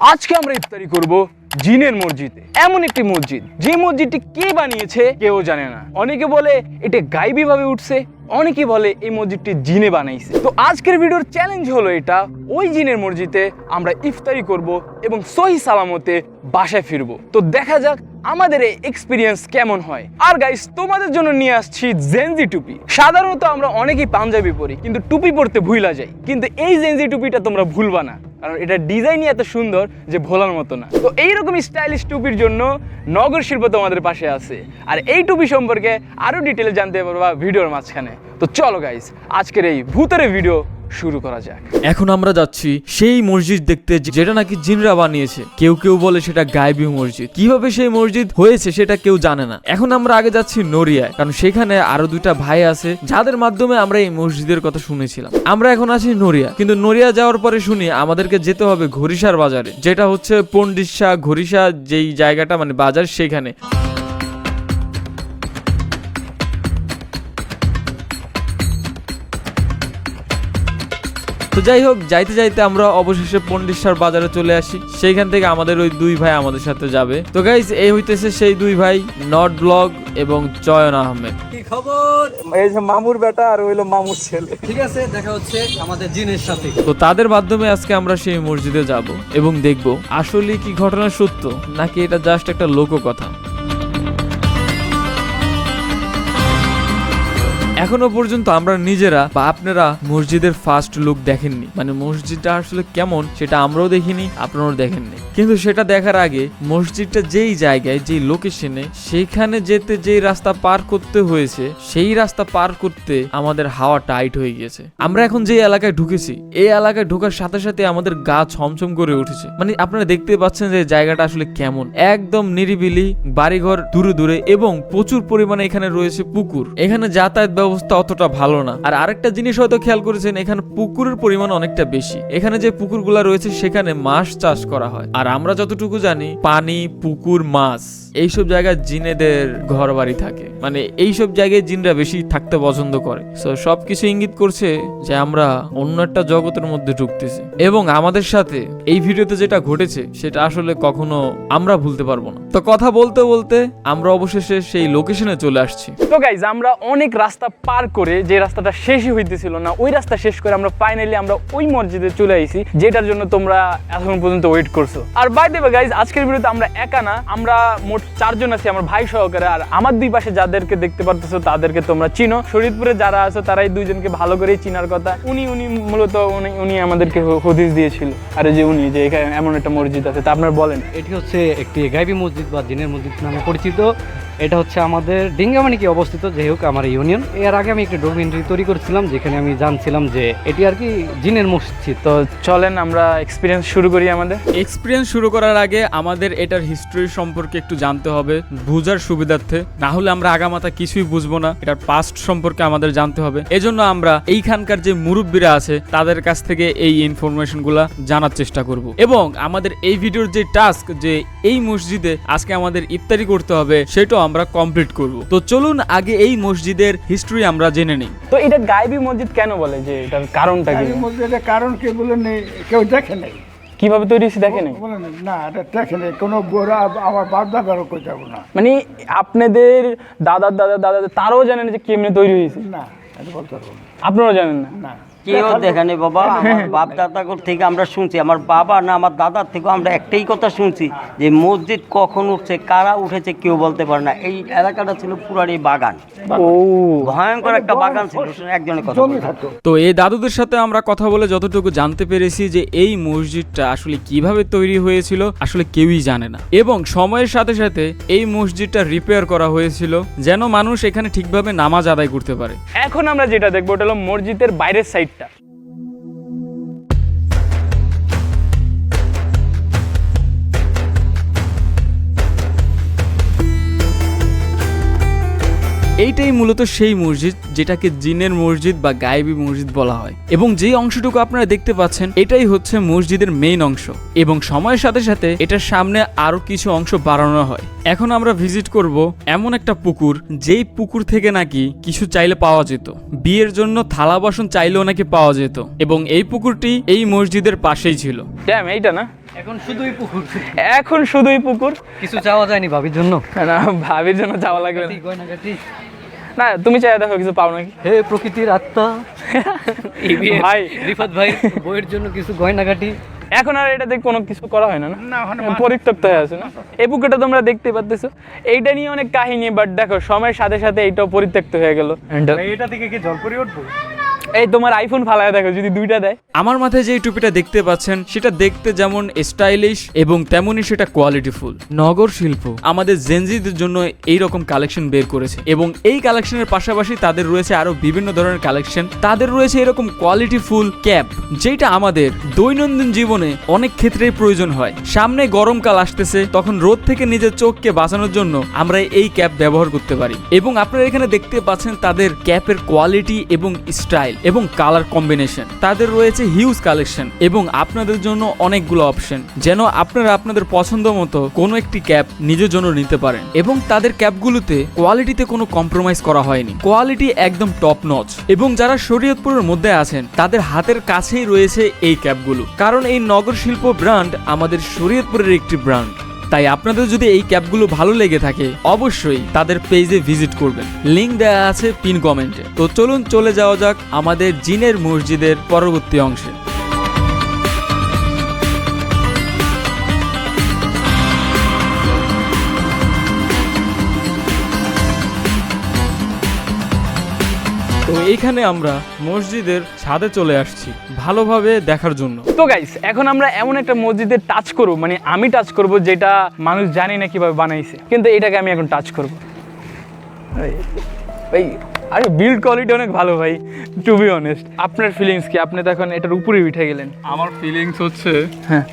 আজকে আমরা ইফতারি করব জিনের মসজিদে। এমন একটি মসজিদ যে মসজিদটি কে বানিয়েছে কেউ জানে না। অনেকে বলে এটা গাইবী ভাবে উঠছে, অনেকে বলে এই মসজিদটি জিনে বানাইছে। তো আজকের ভিডিওর চ্যালেঞ্জ হলো এটা, ওই জিনের মসজিদে আমরা ইফতারি করব এবং সহি সালামতে বাসায় ফিরবো। তো দেখা যাক আমাদের এই এক্সপিরিয়েন্স কেমন হয়। আর গাইস, তোমাদের জন্য নিয়ে আসছি জেনজি টুপি। সাধারণত আমরা অনেকেই পাঞ্জাবি পরি, কিন্তু টুপি পরতে ভুলা যাই। কিন্তু এই জেনজি টুপিটা তোমরা ভুলবা না, কারণ এটা ডিজাইনই এত সুন্দর যে ভোলার মতো না। তো এইরকম স্টাইলিশ টুপির জন্য নগর শিল্প তোমাদের পাশে আছে। আর এই টুপি সম্পর্কে আরো ডিটেলে জানতে পারবা ভিডিওর মাঝখানে। তো চলো গাইস, আজকের এই ভূতের ভিডিও শুরু করা যাক। এখন আমরা যাচ্ছি সেই মসজিদ দেখতে যেটা নাকি জিনরা বানিয়েছে। কেউ কেউ বলে সেটা গায়েবী মসজিদ। কিভাবে সেই মসজিদ হয়েছে সেটা কেউ জানে না। এখন আমরা আগে যাচ্ছি নড়িয়ায়, কারণ সেখানে আরো দুইটা ভাই আছে যাদের মাধ্যমে আমরা এই মসজিদের কথা শুনেছিলাম। আমরা এখন আছি নড়িয়া, কিন্তু নড়িয়া যাওয়ার পরে শুনি আমাদেরকে যেতে হবে ঘড়িসার বাজারে, যেটা হচ্ছে পন্ডিসা ঘড়িসা যেই জায়গাটা মানে বাজার সেখানে। তো যাই হোক, যাইতে যাইতে আমরা অবশেষে পন্ডিসার বাজারে চলে আসি। সেইখান থেকে আমাদের ওই দুই ভাই আমাদের সাথে যাবে। তো গাইস, এই হইতেছে সেই দুই ভাই, নট ব্লগ এবং চয়ন আহমেদ। কি খবর? এই যে মামুর বেটা আর হইলো মামুর ছেলে। ঠিক আছে, দেখা হচ্ছে আমাদের জিনের সাথে। তো তাদের মাধ্যমে আজকে আমরা সেই মসজিদে যাব এবং দেখব আসলে কি ঘটনা সত্য নাকি এটা জাস্ট একটা লোককথা। এখনো পর্যন্ত আমরা নিজেরা বা আপনারা মসজিদের ফার্স্ট লুক দেখেননি, মানে মসজিদটা আসলে কেমন সেটা আমরাও দেখিনি, আপনারাও দেখেননি। কিন্তু সেটা দেখার আগে মসজিদটা যেই জায়গায় যেই লোকেশনে সেইখানে যেতে যেই রাস্তা পার করতে হয়েছে, সেই রাস্তা পার করতে আমাদের হাওয়া টাইট হয়ে গিয়েছে। আমরা এখন যে এলাকায় ঢুকেছি, এই এলাকায় ঢোকার সাথে সাথে আমাদের গা ছমছম করে উঠেছে। মানে আপনারা দেখতে পাচ্ছেন যে জায়গাটা আসলে কেমন, একদম নিরিবিলি, বাড়িঘর দূরে দূরে এবং প্রচুর পরিমাণে এখানে রয়েছে পুকুর। এখানে যাতায়াত ব্যবস্থা অতটা ভালো না। আর আরেকটা জিনিস হয়তো খেয়াল করেছেন, এখানে পুকুরের পরিমাণ অনেকটা বেশি। এখানে যে পুকুরগুলা রয়েছে সেখানে মাছ চাষ করা হয়। আর আমরা যতটুকু জানি, পানি, পুকুর, মাছ এইসব জায়গায় জিনেদের ঘর বাড়ি থাকে, মানে এইসব জায়গায় জিনরা বেশি থাকতে পছন্দ করে। সো সবকিছু ইঙ্গিত করছে যে আমরা অন্য একটা জগতের মধ্যে ঢুকতেছি। এবং আমাদের সাথে এই ভিডিওতে যেটা ঘটেছে সেটা আসলে কখনো আমরা ভুলতে পারবো না। তো কথা বলতে বলতে আমরা অবশেষে সেই লোকেশনে চলে আসছি। তো গাইজ, আমরা অনেক রাস্তা পার করে, যে রাস্তাটা শেষই হইতেছিল না, ওই রাস্তা শেষ করে আমরা ফাইনালি আমরা ওই মসজিদে চলে আইছি, যেটার জন্য তোমরা এখন পর্যন্ত ওয়েট করছো। আর বাই দ্য ওয়ে গাইজ, আজকের ভিডিওতে আমরা একা না, আমরা মোট 4 জন আছি, আমার ভাই সহকারে। আর আমার দুই পাশে যাদেরকে দেখতে পারতেছো তাদেরকে তোমরা চিনো। শরীয়তপুরে যারা আছো তারাই দুইজনকে ভালো করেই চিনার কথা। উনি মূলত উনি আমাদেরকে হদিস দিয়েছিল। আর যে উনি যে এখানে এমন একটা মসজিদ আছে, তা আপনারা বলেন। এটি হচ্ছে একটি গাইবী মসজিদ বা জিনের মসজিদ নামে পরিচিত। এটা হচ্ছে আমাদের ডিঙ্গামানিকে অবস্থিত, যাই হোক আমার ইউনিয়ন। এর আগে আমি একটা ডকুমেন্টারি তৈরি করেছিলাম, যেখানে আমি জানছিলাম যে এটি আর কি জিনের মসজিদ। তো চলেন আমরা এক্সপিরিয়েন্স শুরু করি। আমাদের এক্সপিরিয়েন্স শুরু করার আগে আমাদের এটার হিস্ট্রি সম্পর্কে একটু জানতে হবে, বুঝার সুবিধার্থে। না হলে আমরা আগামাথা কিছুই বুঝবো না। এটার পাস্ট সম্পর্কে আমাদের জানতে হবে। এজন্য আমরা এইখানকার যে মুরব্বীরা আছে তাদের কাছ থেকে এই ইনফরমেশনগুলা জানার চেষ্টা করব। এবং আমাদের এই ভিডিওর যে টাস্ক, যে এই মসজিদে আজকে আমাদের ইফতারি করতে হবে, সেটাও আমরা কমপ্লিট করব। তো চলুন আগে এই মসজিদের হিস্ট্রি আমরা জেনে নিই। তো এটা গায়েবী মসজিদ কেন বলে, যে এটার কারণটা কি? মসজিদের কারণ কে বলে নেই, কেউ দেখে নাই। কিভাবে তৈরি হয়েছে দেখে নাই? বলে না, এটা দেখে নেই কোনো গোড়া। আমার বাপ দাদারও কই যাবো না। মানে আপনাদের দাদার দাদা দাদা তারাও জানেন যে কেমনে তৈরি হয়েছে? না, এটা বলতে পারবো না। আপনারাও জানেন না? না, কেউ দেখেনি বাবা। আমার বাপ দাদা থেকে আমরা শুনছি, আমার বাবা না আমার দাদার থেকে আমরা একটাই কথা শুনছি, যে মসজিদ কখন উঠছে, কারা উঠেছে কেউ বলতে পারে না। এই এলাকাটা ছিল পুরানি বাগান, ও ভয়ঙ্কর একটা বাগান ছিল। একজনের কথা জমি বলতে। থাকতো। তো এই দাদুদের সাথে আমরা কথা বলে যতটুকু জানতে পেরেছি যে এই মসজিদটা আসলে কিভাবে তৈরি হয়েছিল আসলে কেউই জানে না। এবং সময়ের সাথে সাথে এই মসজিদটা রিপেয়ার করা হয়েছিল যেন মানুষ এখানে ঠিকভাবে নামাজ আদায় করতে পারে। এখন আমরা যেটা দেখবো ওটা হলো মসজিদের বাইরের সাইডটা। এইটাই মূলত সেই মসজিদ যেটাকে জিনের মসজিদ বা গায়েবী মসজিদ বলা হয়। এবং যেই অংশটুকু আপনারা দেখতে পাচ্ছেন এটাই হচ্ছে মসজিদের মেইন অংশ। এবং সময়ের সাথে সাথে এটার সামনে আরো কিছু অংশ বাড়ানো হয়। এখন আমরা ভিজিট করব এমন একটা পুকুর, যেই পুকুর থেকে নাকি কিছু চাইলে পাওয়া যেত। বিয়ের জন্য থালা বাসন চাইলেও নাকি পাওয়া যেত। এবং এই পুকুরটি এই মসজিদের পাশেই ছিল। ড্যাম এইটা না? এখন শুধুই পুকুর, এখন শুধুই পুকুর। কিছু চাওয়া যায়নি ভাবির জন্য? না, ভাবির জন্য যাওয়া লাগবে না। গয়নাগাটি, না তুমি চাই দেখো কিছু পাও নাকি। হে প্রকৃতির আত্মা, ভাই রিফাত ভাই বইয়ের জন্য কিছু গয়নাগাটি। এখন আর এটাতে কোনো কিছু করা হয় না, না পরিত্যক্ত হয়ে আছে না। এই পুকুরটা তোমরা দেখতে পাচ্ছ, এইটা নিয়ে অনেক কাহিনী, বাট দেখো সময়ের সাথে সাথে এইটাও পরিত্যক্ত হয়ে গেল। এটা থেকে কি জল পরি উঠবো? এই তোমার আইফোন ফালায় দেখো যদি দুইটা দেয়। আমার মাথায় যে টুপিটা দেখতে পাচ্ছেন সেটা দেখতে যেমন স্টাইলিশ এবং তেমনই সেটা কোয়ালিটিফুল। নগর শিল্প আমাদের জেনজিদের জন্য এই রকম কালেকশন বের করেছে এবং এই কালেকশনের পাশাপাশি তাদের রয়েছে আরো বিভিন্ন ধরনের কালেকশন। তাদের রয়েছে এরকম কোয়ালিটিফুল ক্যাপ, যেটা আমাদের দৈনন্দিন জীবনে অনেক ক্ষেত্রেই প্রয়োজন হয়। সামনে গরমকাল আসতেছে, তখন রোদ থেকে নিজের চোখকে বাঁচানোর জন্য আমরা এই ক্যাপ ব্যবহার করতে পারি। এবং আপনারা এখানে দেখতে পাচ্ছেন তাদের ক্যাপের কোয়ালিটি এবং স্টাইল এবং কালার কম্বিনেশন। তাদের রয়েছে হিউজ কালেকশন এবং আপনাদের জন্য অনেকগুলো অপশন, যেন আপনারা আপনাদের পছন্দ মতো কোনো একটি ক্যাপ নিজের জন্য নিতে পারেন। এবং তাদের ক্যাপগুলোতে কোয়ালিটিতে কোনো কম্প্রোমাইজ করা হয়নি, কোয়ালিটি একদম টপ নচ। এবং যারা শরীয়তপুরের মধ্যে আছেন তাদের হাতের কাছেই রয়েছে এই ক্যাপগুলো, কারণ এই নগর শিল্প ব্র্যান্ড আমাদের শরীয়তপুরের একটি ব্র্যান্ড। তাই আপনাদের যদি এই ক্যাপগুলো ভালো লেগে থাকে অবশ্যই তাদের পেজে ভিজিট করবেন, লিংক দেওয়া আছে পিন কমেন্টে। তো চলুন চলে যাওয়া যাক আমাদের জিনের মসজিদের পরবর্তী অংশে। তো এইখানে আমরা মসজিদের ছাদে চলে আসছি ভালোভাবে দেখার জন্য। তো গাইস এখন আমরা এমন একটা মসজিদে টাচ করব, মানে আমি টাচ করব যেটা মানুষ জানি না কিভাবে বানাইছে, কিন্তু এটাকে আমি এখন টাচ করব। ভাই আরে বিল্ড কোয়ালিটি অনেক ভালো ভাই, টু বি অনেস্ট। আপনার ফিলিংস কি? আপনি তো এখন এটার উপরে উঠে গেলেন। আমার ফিলিংস হচ্ছে হ্যাঁ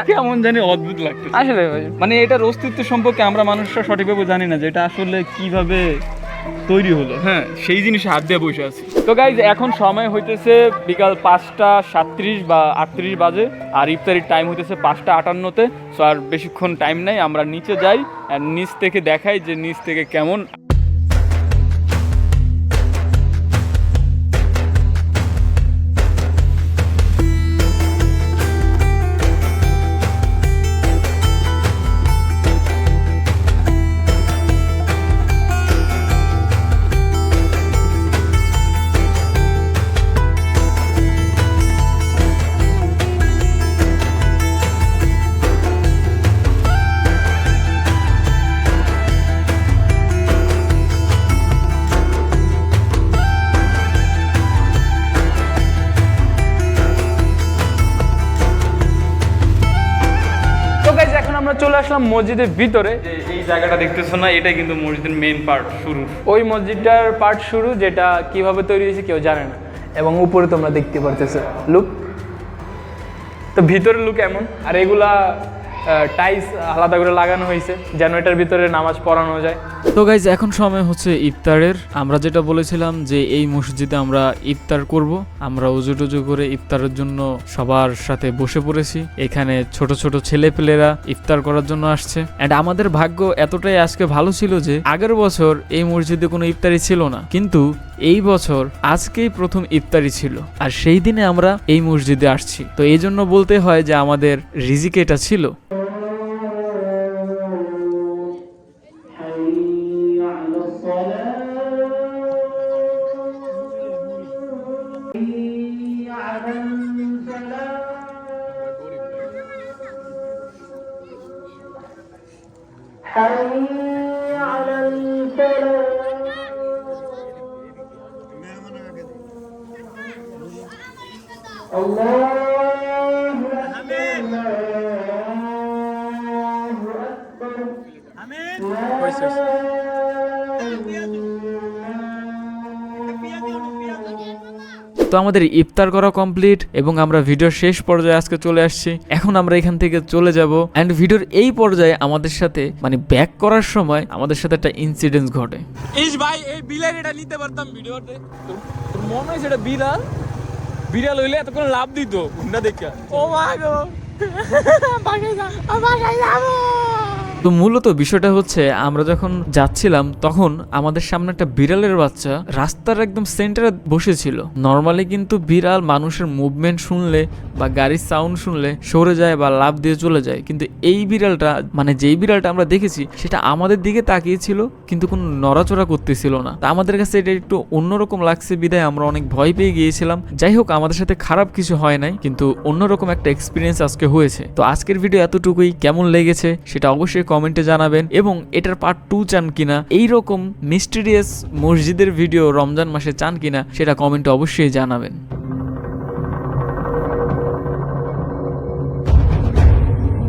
কেমন জানি অদ্ভুত লাগছে। আসলে ভাই মানে এটার অস্তিত্ব সম্পর্কে আমরা মানুষরা সঠিকভাবে জানি না যে এটা আসলে কিভাবে তৈরি হলো। হ্যাঁ, সেই জিনিসে হাত দিয়ে বসে আছি। তো গাইজ এখন সময় হইতেছে বিকাল 5:37 বা 38 বাজে, আর ইফতারির টাইম হইতেছে 5:58-তে। সো আর বেশিক্ষণ টাইম নাই, আমরা নিচে যাই আর নিচ থেকে দেখাই যে নিচ থেকে কেমন। এখন আমরা চলে আসলাম মসজিদের ভিতরে। এই জায়গাটা দেখতেছো না, এটাই কিন্তু মসজিদের মেইন পার্ট, শুরু। ওই মসজিদটার পার্ট শুরু, যেটা কিভাবে তৈরি হয়েছে কেউ জানে না। এবং উপরে তোমরা দেখতে পারতেছো লুক, তো ভিতরে লুক এমন। আর এগুলা টাইলস আলাদা করে লাগানো হয়েছে যেন এটার ভিতরে নামাজ পড়ানো যায়। তো গাইজ এখন সময় হচ্ছে ইফতারের। আমরা যেটা বলেছিলাম যে এই মসজিদে আমরা ইফতার করব, আমরা উজু টুজু করে ইফতারের জন্য সবার সাথে বসে পড়েছি। এখানে ছোট ছোট ছেলেপেলেরা ইফতার করার জন্য আসছে। অ্যান্ড আমাদের ভাগ্য এতটাই আজকে ভালো ছিল যে আগের বছর এই মসজিদে কোনো ইফতারি ছিল না, কিন্তু এই বছর আজকেই প্রথম ইফতারি ছিল, আর সেই দিনে আমরা এই মসজিদে আসছি। তো এই জন্য বলতে হয় যে আমাদের রিজিকে এটা ছিল। তো আমাদের ইফতার করা কমপ্লিট এবং আমরা ভিডিওর শেষ পর্যায়ে আজকে চলে আসছি। এখন আমরা এখান থেকে চলে যাব। এন্ড ভিডিওর এই পর্যায়ে আমাদের সাথে মানে ব্যাক করার সময় আমাদের সাথে একটা ইনসিডেন্ট ঘটে। ইস ভাই এই বিড়াল এটা নিতে পারতাম ভিডিওতে। তোর মনে হয় সেটা বিড়াল? বিড়াল হইলে এত কোনো লাভ দিত গুন্ডা দেখা। ও মা গো বাসায় যাবো। তো মূলত বিষয়টা হচ্ছে আমরা যখন যাচ্ছিলাম তখন আমাদের সামনে একটা বিড়ালের বাচ্চা রাস্তার একদম সেন্টারে বসেছিল। নর্মালি কিন্তু বিড়াল মানুষের মুভমেন্ট শুনলে বা গাড়ির সাউন্ড শুনলে সরে যায় বা লাফ দিয়ে চলে যায়, কিন্তু এই বিড়ালটা মানে যেই বিড়ালটা আমরা দেখেছি সেটা আমাদের দিকে তাকিয়েছিল কিন্তু কোনো নড়াচড়া করতেছিল না। তা আমাদের কাছে এটা একটু অন্যরকম লাগছে বিধায় আমরা অনেক ভয় পেয়ে গিয়েছিলাম। যাই হোক, আমাদের সাথে খারাপ কিছু হয় নাই, কিন্তু অন্যরকম একটা এক্সপিরিয়েন্স আজকে হয়েছে। তো আজকের ভিডিও এতটুকুই, কেমন লেগেছে সেটা অবশ্যই কমেন্টে জানাবেন, এবং এটার পার্ট 2 চান কিনা, এইরকম মিস্টিরিয়াস মসজিদের ভিডিও রমজান মাসে চান কিনা সেটা কমেন্টে অবশ্যই জানাবেন।